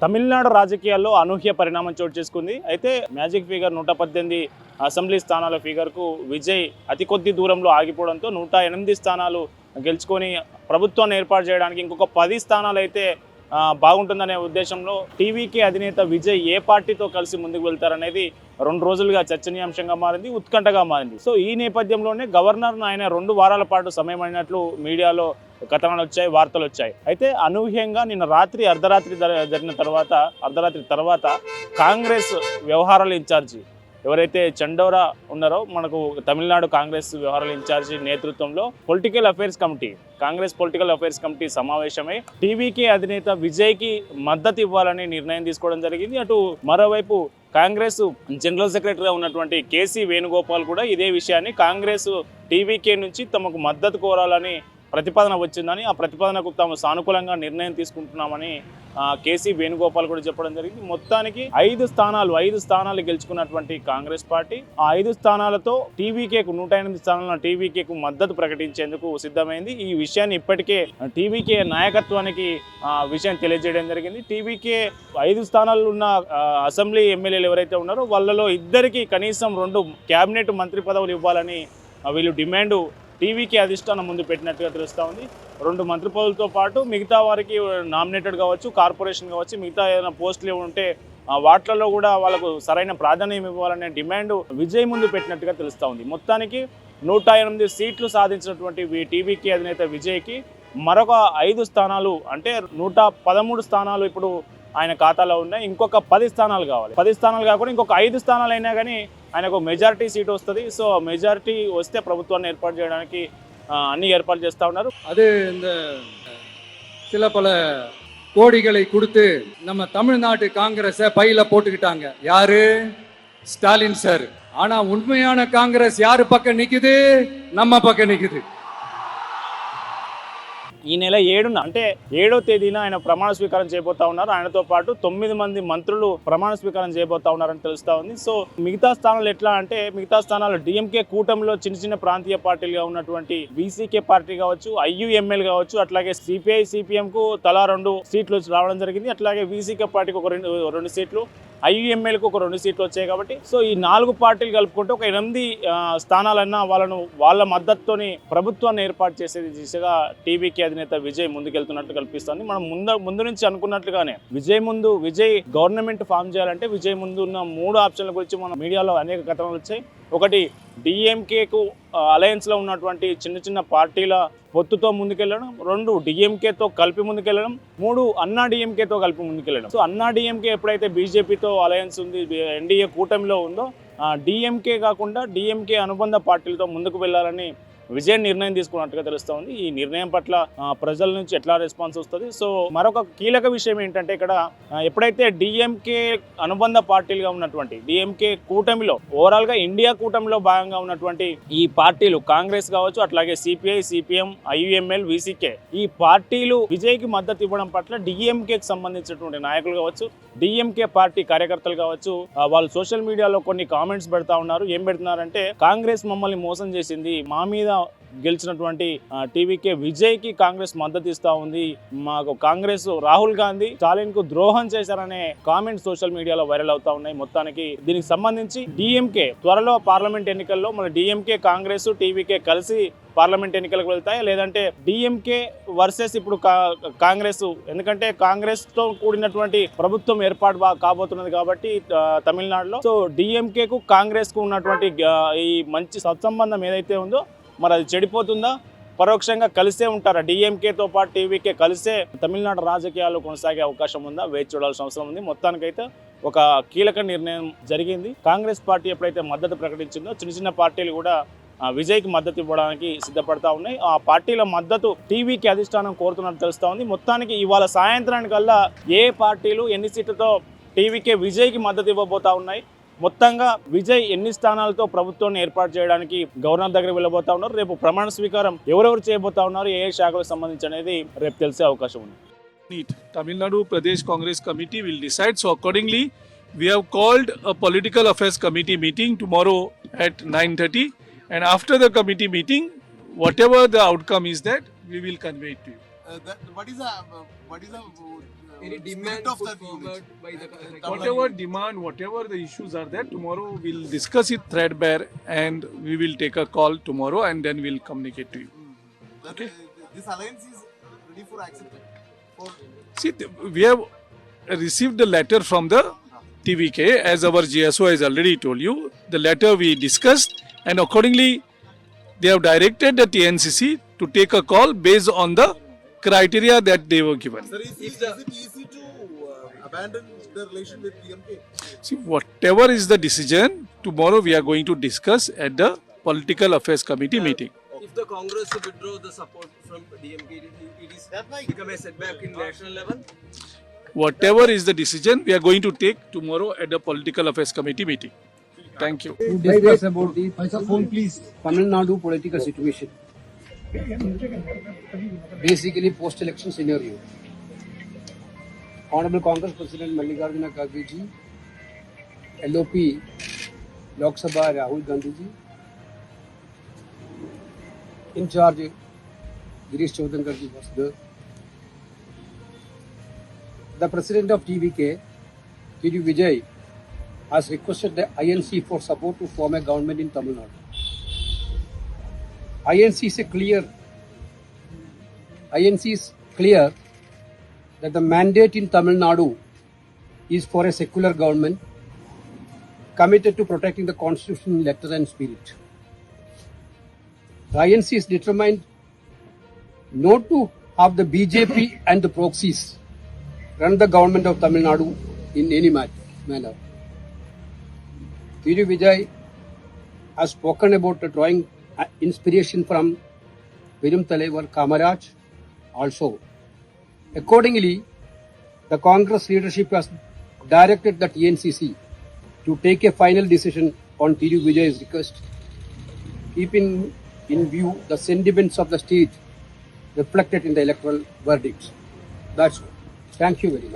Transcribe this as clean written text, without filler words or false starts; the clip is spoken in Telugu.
తమిళనాడు రాజకీయాల్లో అనూహ్య పరిణామం చోటు చేసుకుంది. అయితే మ్యాజిక్ ఫిగర్ 118 అసెంబ్లీ స్థానాల ఫిగర్కు విజయ్ అతి కొద్ది దూరంలో ఆగిపోవడంతో 108 స్థానాలు గెలుచుకొని ప్రభుత్వాన్ని ఏర్పాటు చేయడానికి ఇంకొక 10 స్థానాలు అయితే బాగుంటుందనే ఉద్దేశంలో టీవీకే అధినేత విజయ్ ఏ పార్టీతో కలిసి ముందుకు వెళ్తారనేది 2 రోజులుగా చర్చనీయాంశంగా మారింది, ఉత్కంఠగా మారింది. సో ఈ నేపథ్యంలోనే గవర్నర్ను ఆయన 2 వారాల పాటు సమయం అయినట్లు మీడియాలో కథనాలు వచ్చాయి, వార్తలు వచ్చాయి. అయితే అనూహ్యంగా నిన్న రాత్రి అర్ధరాత్రి తర్వాత కాంగ్రెస్ వ్యవహారాల ఇన్ఛార్జి ఎవరైతే చండోరా ఉన్నారో మనకు తమిళనాడు కాంగ్రెస్ వ్యవహారాల ఇన్ఛార్జి నేతృత్వంలో కాంగ్రెస్ పొలిటికల్ అఫైర్స్ కమిటీ సమావేశమై టీవీకే అధినేత విజయ్కి మద్దతు ఇవ్వాలని నిర్ణయం తీసుకోవడం జరిగింది. అటు మరోవైపు కాంగ్రెస్ జనరల్ సెక్రటరీగా ఉన్నటువంటి కేసీ వేణుగోపాల్ కూడా ఇదే విషయాన్ని కాంగ్రెస్ టీవీకే నుంచి తమకు మద్దతు కోరాలని ప్రతిపాదన వచ్చిందని, ఆ ప్రతిపాదనకు తాము సానుకూలంగా నిర్ణయం తీసుకుంటున్నామని కేసీ వేణుగోపాల్ కూడా చెప్పడం జరిగింది. మొత్తానికి 5 స్థానాలు గెలుచుకున్నటువంటి కాంగ్రెస్ పార్టీ ఆ 5 స్థానాలతో టీవీకేకు 108 స్థానాల టీవీకేకు మద్దతు ప్రకటించేందుకు సిద్ధమైంది. ఈ విషయాన్ని ఇప్పటికే టీవీకే నాయకత్వానికి విషయం తెలియజేయడం జరిగింది. టీవీకే 5 స్థానాలు ఉన్న అసెంబ్లీ ఎమ్మెల్యేలు ఎవరైతే ఉన్నారో వాళ్ళలో ఇద్దరికి కనీసం 2 క్యాబినెట్ మంత్రి పదవులు ఇవ్వాలని వీళ్ళు డిమాండ్ టీవీకే అధిష్టానం ముందు పెట్టినట్టుగా తెలుస్తూ ఉంది. 2 మంత్రి పదవులతో పాటు మిగతా వారికి నామినేటెడ్ కావచ్చు, కార్పొరేషన్ కావచ్చు, మిగతా ఏదైనా పోస్టులు ఉంటే వాటిలలో కూడా వాళ్ళకు సరైన ప్రాధాన్యం ఇవ్వాలనే డిమాండ్ విజయ్ ముందు పెట్టినట్టుగా తెలుస్తూ ఉంది. మొత్తానికి 108 సీట్లు సాధించినటువంటి టీవీకే అధినేత విజయ్కి మరొక 5 స్థానాలు అంటే 113 స్థానాలు ఇప్పుడు ఆయన ఖాతాలో ఉన్నాయి. ఇంకొక 10 స్థానాలు కావాలి. 10 స్థానాలు కాకుండా ఇంకొక 5 స్థానాలు అయినా కానీ ఆయనకు మెజారిటీ సీట్ వస్తుంది. సో మెజారిటీ వస్తే ప్రభుత్వాన్ని ఏర్పాటు చేయడానికి అన్ని ఏర్పాటు చేస్తూ ఉన్నారు. அது இந்த சில பல கோடிகளை கொடுத்து நம்ம தமிழ்நாட்டு காங்கிரஸை பையில போட்டுக்கிட்டாங்க. யாரு? ஸ்டாலின் சார். ஆனா உண்மையான காங்கிரஸ் யாரு பக்கம் நிக்குது? நம்ம பக்கம் நிக்குது. ఈ నెల 7న అంటే 7వ తేదీన ఆయన ప్రమాణ స్వీకారం చేయబోతా ఉన్నారు. ఆయనతో పాటు 9 మంది మంత్రులు ప్రమాణ స్వీకారం చేయబోతా ఉన్నారని తెలుస్తా ఉంది. సో మిగతా స్థానాలు ఎట్లా అంటే మిగతా స్థానాలు డిఎంకే కూటమిలో చిన్న ప్రాంతీయ పార్టీలుగా ఉన్నటువంటి వీసీకే పార్టీ కావచ్చు, ఐయుఎంఎల్ కావచ్చు, అట్లాగే సిపిఐ సిపిఎం కు తలా 2 సీట్లు రావడం జరిగింది. అట్లాగే వీసీకే పార్టీకి ఒక 2 సీట్లు, ఐయుఎంఎల్కు ఒక 2 సీట్లు వచ్చాయి. కాబట్టి సో ఈ 4 పార్టీలు కలుపుకుంటే ఒక 8 స్థానాలన్నా వాళ్ళ మద్దతుతోని ప్రభుత్వాన్ని ఏర్పాటు చేసే దిశగా టీవీకే అధినేత విజయ్ ముందుకెళ్తున్నట్టు కల్పిస్తోంది. మనం ముందు నుంచి అనుకున్నట్లుగానే విజయ్ గవర్నమెంట్ ఫామ్ చేయాలంటే విజయ్ ముందు ఉన్న 3 ఆప్షన్ల గురించి మన మీడియాలో అనేక కథనాలు వచ్చాయి. ఒకటి డిఎంకేకు అలయన్స్లో ఉన్నటువంటి చిన్న పార్టీల పొత్తుతో ముందుకెళ్ళడం, 2 డిఎంకేతో కలిపి ముందుకెళ్ళడం, 3 అన్నా డిఎంకేతో కలిపి ముందుకెళ్ళడం. సో అన్నా డిఎంకే ఎప్పుడైతే బీజేపీతో అలయన్స్ ఉంది, ఎన్డీఏ కూటమిలో ఉందో డిఎంకే కాకుండా డిఎంకే అనుబంధ పార్టీలతో ముందుకు వెళ్ళాలని విజయ్ నిర్ణయం తీసుకున్నట్టుగా తెలుస్తూ ఉంది. ఈ నిర్ణయం పట్ల ప్రజల నుంచి ఎట్లా రెస్పాన్స్ వస్తుంది? సో మరొక కీలక విషయం ఏంటంటే ఇక్కడ ఎప్పుడైతే డిఎంకే అనుబంధ పార్టీలుగా ఉన్నటువంటి డిఎంకే కూటమిలో ఓవరాల్గా ఇండియా కూటమిలో భాగంగా ఉన్నటువంటి ఈ పార్టీలు కాంగ్రెస్ కావచ్చు, అట్లాగే సిపిఐ సిపిఎం ఐయుఎంఎల్ వీసీకే ఈ పార్టీలు విజయ్కి మద్దతు ఇవ్వడం పట్ల డిఎంకేకి సంబంధించినటువంటి నాయకులు కావచ్చు, డిఎంకే పార్టీ కార్యకర్తలు కావచ్చు, వాళ్ళు సోషల్ మీడియాలో కొన్ని కామెంట్స్ పెడతా ఉన్నారు. ఏం పెడుతున్నారంటే కాంగ్రెస్ మమ్మల్ని మోసం చేసింది, మా మీద గెలిచినటువంటి టీవీకే విజయ్కి కాంగ్రెస్ మద్దతు ఇస్తా ఉంది, మాకు కాంగ్రెస్ రాహుల్ గాంధీ స్టాలిన్ కు ద్రోహం చేశారనే కామెంట్స్ సోషల్ మీడియాలో వైరల్ అవుతా ఉన్నాయి. మొత్తానికి దీనికి సంబంధించి డిఎంకే త్వరలో పార్లమెంట్ ఎన్నికల్లో మన డిఎంకే కాంగ్రెస్ టీవీకే కలిసి పార్లమెంట్ ఎన్నికలకు వెళ్తాయి, లేదంటే డిఎంకే వర్సెస్ ఇప్పుడు కాంగ్రెస్, ఎందుకంటే కాంగ్రెస్ తో కూడినటువంటి ప్రభుత్వం ఏర్పాటు కాబోతున్నది కాబట్టి తమిళనాడులో. సో డిఎంకే కు కాంగ్రెస్ కు ఉన్నటువంటి ఈ మంచి సత్సంబంధం ఏదైతే ఉందో మరి అది చెడిపోతుందా? పరోక్షంగా కలిసే ఉంటారా? డిఎంకేతో పాటు టీవీకే కలిసే తమిళనాడు రాజకీయాలు కొనసాగే అవకాశం ఉందా? వేచి చూడాల్సిన అవసరం ఉంది. మొత్తానికైతే ఒక కీలక నిర్ణయం జరిగింది. కాంగ్రెస్ పార్టీ ఎప్పుడైతే మద్దతు ప్రకటించిందో చిన్న పార్టీలు కూడా విజయ్కి మద్దతు ఇవ్వడానికి సిద్ధపడతా ఉన్నాయి. ఆ పార్టీల మద్దతు టీవీకి అధిష్టానం కోరుతున్నట్టు తెలుస్తూ ఉంది. మొత్తానికి ఇవాళ సాయంత్రానికల్లా ఏ పార్టీలు ఎన్ని సీట్లతో టీవీకే విజయ్కి మద్దతు ఇవ్వబోతా ఉన్నాయి, మొత్తంగా విజయ్ ఎన్ని స్థానాలతో ప్రభుత్వాన్ని ఏర్పాటు చేయడానికి గవర్నర్ దగ్గర వెళ్ళబోతా ఉన్నారు, రేపు ప్రమాణ స్వీకారం ఎవరెవరు చేయబోతా ఉన్నారు, ఏ శాఖలకు సంబంధించి అనేది రేపు తెలిసే అవకాశం ఉంది. Tamil Nadu Pradesh Congress Committee will decide. So accordingly, we have called a political affairs committee meeting tomorrow at 9:30, and after the committee meeting, whatever the outcome is that we will convey it to you. what is the Any spirit demand of put that forward by the Whatever demand, whatever the issues are there, tomorrow we'll discuss it threadbare and we will take a call tomorrow and then we'll communicate to you. that this alliance is ready for acceptance? For See, we have received the letter from the TVK, as our GSO has already told you. The letter we discussed, and accordingly, they have directed the TNCC to take a call based on the criteria that they were given. sir, is it easy to abandon the relation with DMK? See, whatever is the decision, tomorrow we are going to discuss at the Political Affairs Committee meeting. If the Congress withdraw the support from DMK, it is become a setback in national level. Whatever is the decision, we are going to take tomorrow at the Political Affairs Committee meeting. Thank you. to discuss about the Tamil Nadu political situation. Basically, post-election scenario. Honorable Congress President Mallikarjuna Kharge ji, LOP, Lok Sabha Rahul Gandhi ji, in charge Girish Choudhary ji was there. The President of TVK, T.D. Vijay, has requested the INC for support to form a government in Tamil Nadu. INC is clear that the mandate in Tamil Nadu is for a secular government committed to protecting the constitution, letter and spirit. The INC is determined not to have the BJP and the proxies run the government of Tamil Nadu in any manner. T.D. Vijay has spoken about drawing inspiration from Virum Talaivar Kamaraj also. Accordingly, the Congress leadership has directed the TNCC to take a final decision on T.D. Vijay's request, keeping in view the sentiments of the state reflected in the electoral verdicts. That's all. Thank you very much.